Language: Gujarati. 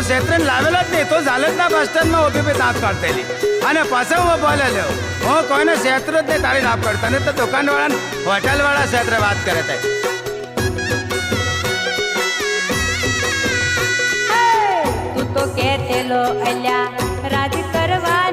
ક્ષેત્રને લાવેલો જ નહીં તો ચાલે જ ના બસ સ્ટેન્ડમાં ઊભી બી દાંત કાઢતેલી અને પાછો હું બોલે લ્યો હું કોઈને ક્ષેત્ર જ નહીં તારી નાપ કરતા ને તો દુકાનવાળા હોટલવાળા ક્ષેત્ર વાત કરે તે તું તો કહેતેલો અલ્યા રાજ કરવા